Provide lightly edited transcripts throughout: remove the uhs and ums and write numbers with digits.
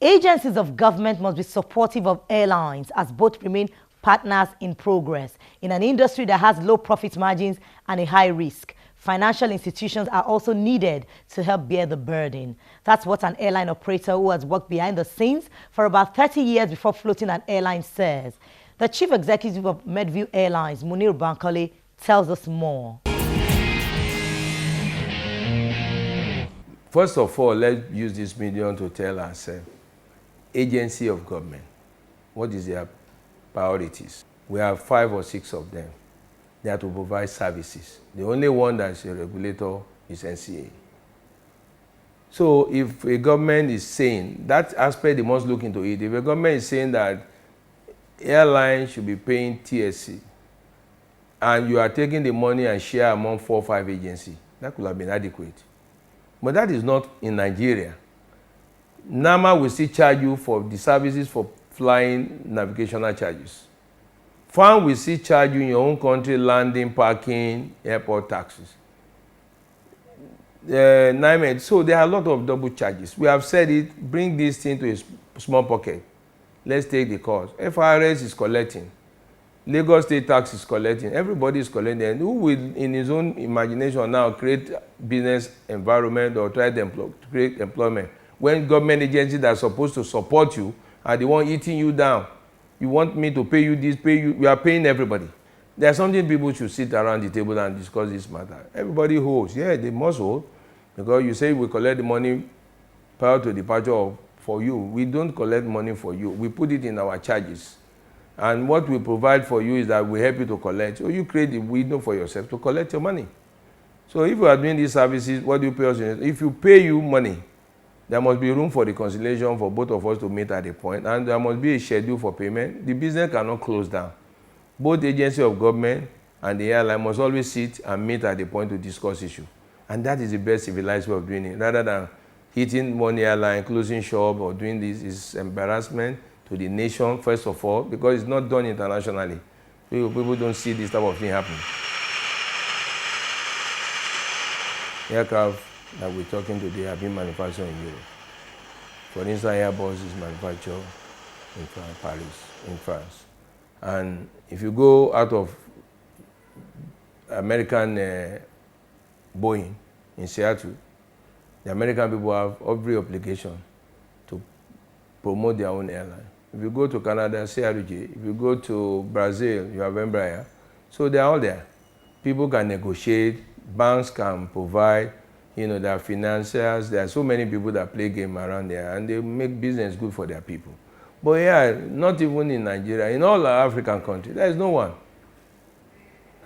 Agencies of government must be supportive of airlines as both remain partners in progress. In an industry that has low profit margins and a high risk, financial institutions are also needed to help bear the burden. That's what an airline operator who has worked behind the scenes for about 30 years before floating an airline says. The chief executive of Medview Airlines, Munir Bankole, tells us more. First of all, let's use this medium to tell ourselves, agency of government, what is their priorities? We have 5 or 6 of them. They are to provide services. The only one that is a regulator is NCA. So if a government is saying, that aspect they must look into it. If a government is saying that airlines should be paying TSC, and you are taking the money and share among 4 or 5 agencies, that could have been adequate. But that is not in Nigeria. NAMA will still charge you for the services for flying navigational charges. FAN will still charge you in your own country landing, parking, airport taxes. So there are a lot of double charges. We have said it, bring this thing to a small pocket. Let's take the cost. FRS is collecting. Lagos State Tax is collecting. Everybody is collecting. And who will, in his own imagination now, create business environment or try to create employment? When government agencies that are supposed to support you are the one eating you down. You want me to pay you this, pay you. We are paying everybody. There's something people should sit around the table and discuss this matter. Everybody holds. Yeah, they must hold. Because you say we collect the money prior to departure for you. We don't collect money for you. We put it in our charges. And what we provide for you is that we help you to collect. So you create the window for yourself to collect your money. So if you are doing these services, what do you pay us? If you pay you money, there must be room for reconciliation for both of us to meet at a point, and there must be a schedule for payment. The business cannot close down. Both agency of government and the airline must always sit and meet at a point to discuss issue. And that is the best civilized way of doing it. Rather than hitting one airline, closing shop, or doing this is embarrassment to the nation, first of all, because it's not done internationally. People don't see this type of thing happen. Aircraft that we're talking today have been manufactured in Europe. For instance, Airbus is manufactured in Paris, in France. And if you go out of American Boeing in Seattle, the American people have every obligation to promote their own airline. If you go to Canada, CRJ. If you go to Brazil, you have Embraer. So they're all there. People can negotiate, banks can provide, there are financiers. There are so many people that play game around there, and they make business good for their people. But yeah, not even in Nigeria, in all our African countries, there is no one.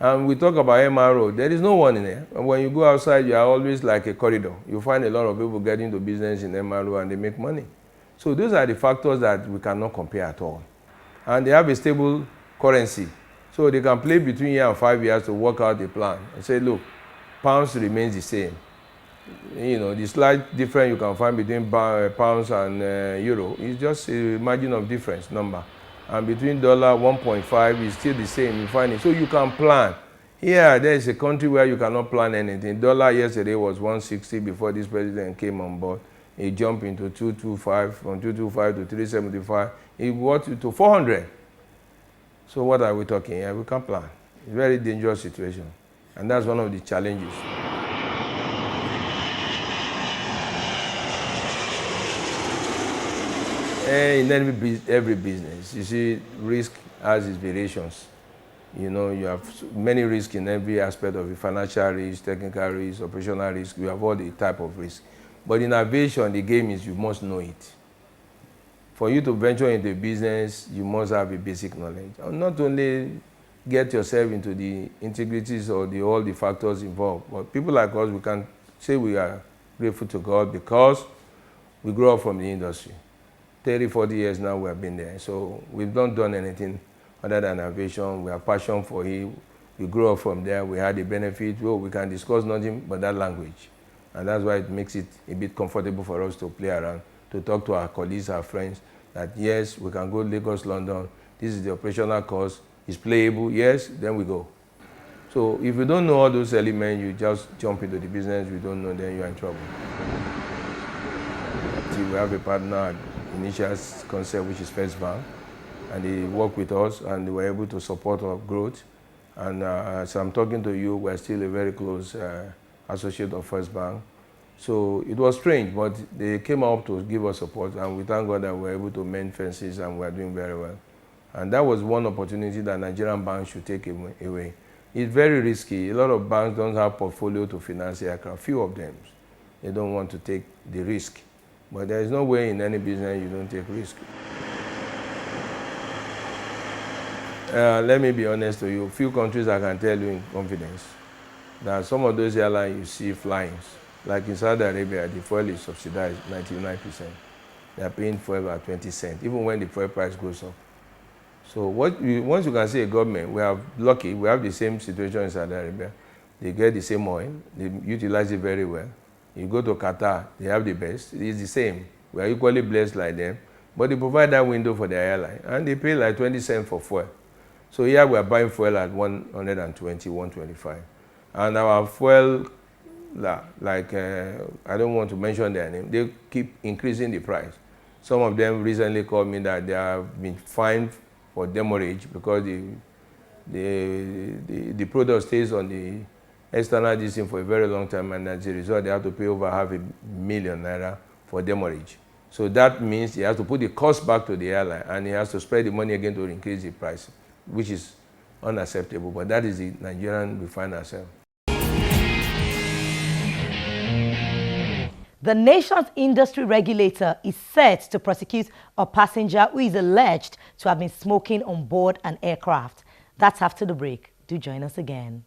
And we talk about MRO, there is no one in there. And when you go outside, you are always like a corridor. You find a lot of people getting into business in MRO and they make money. So those are the factors that we cannot compare at all. And they have a stable currency. So they can play between here and 5 years to work out the plan and say, look, pounds remains the same. The slight difference you can find between pounds and euro is just a margin of difference number. And between dollar 1.5 is still the same. You find it. So you can plan. Here, there is a country where you cannot plan anything. Dollar yesterday was 160 before this president came on board. He jumped into 225, from 225 to 375. He got to 400. So what are we talking here? We can't plan. It's a very dangerous situation. And that's one of the challenges. In every business, you see, risk has its variations. You have many risks in every aspect of it: financial risk, technical risk, operational risk. You have all the type of risk. But in aviation, the game is you must know it. For you to venture into a business, you must have a basic knowledge. And not only get yourself into the integrities or all the factors involved, but people like us, we can say we are grateful to God because we grew up from the industry. 30, 40 years now we have been there. So we've not done anything other than aviation. We have passion for it. We grew up from there. We had the benefit. Well, we can discuss nothing but that language. And that's why it makes it a bit comfortable for us to play around, to talk to our colleagues, our friends, that yes, we can go Lagos, London. This is the operational cost. It's playable. Yes, then we go. So if you don't know all those elements, you just jump into the business. You don't know, then you're in trouble. We have a partner initial concept, which is First Bank, and they worked with us, and they were able to support our growth. And as I'm talking to you, we're still a very close associate of First Bank. So it was strange, but they came up to give us support, and we thank God that we were able to mend fences, and we're doing very well. And that was one opportunity that Nigerian banks should take away. It's very risky. A lot of banks don't have portfolio to finance aircraft. Few of them, they don't want to take the risk. But there is no way in any business you don't take risk. Let me be honest to you. Few countries I can tell you in confidence that some of those airlines you see flying, like in Saudi Arabia, the fuel is subsidized 99%. They are paying fuel at 20 cents, even when the fuel price goes up. So once you can see a government, we are lucky, we have the same situation in Saudi Arabia. They get the same oil, they utilize it very well. You go to Qatar, they have the best, it's the same. We are equally blessed like them, but they provide that window for their airline, and they pay like 20 cents for fuel. So here we are buying fuel at 120, 125. And our fuel, I don't want to mention their name, they keep increasing the price. Some of them recently called me that they have been fined for demurrage because the product stays on the external listing for a very long time, and as a result, they have to pay over $500,000 for demurrage. So that means he has to put the cost back to the airline, and he has to spread the money again to increase the price, which is unacceptable. But that is the Nigerian we find ourselves. The nation's industry regulator is set to prosecute a passenger who is alleged to have been smoking on board an aircraft. That's after the break. Do join us again.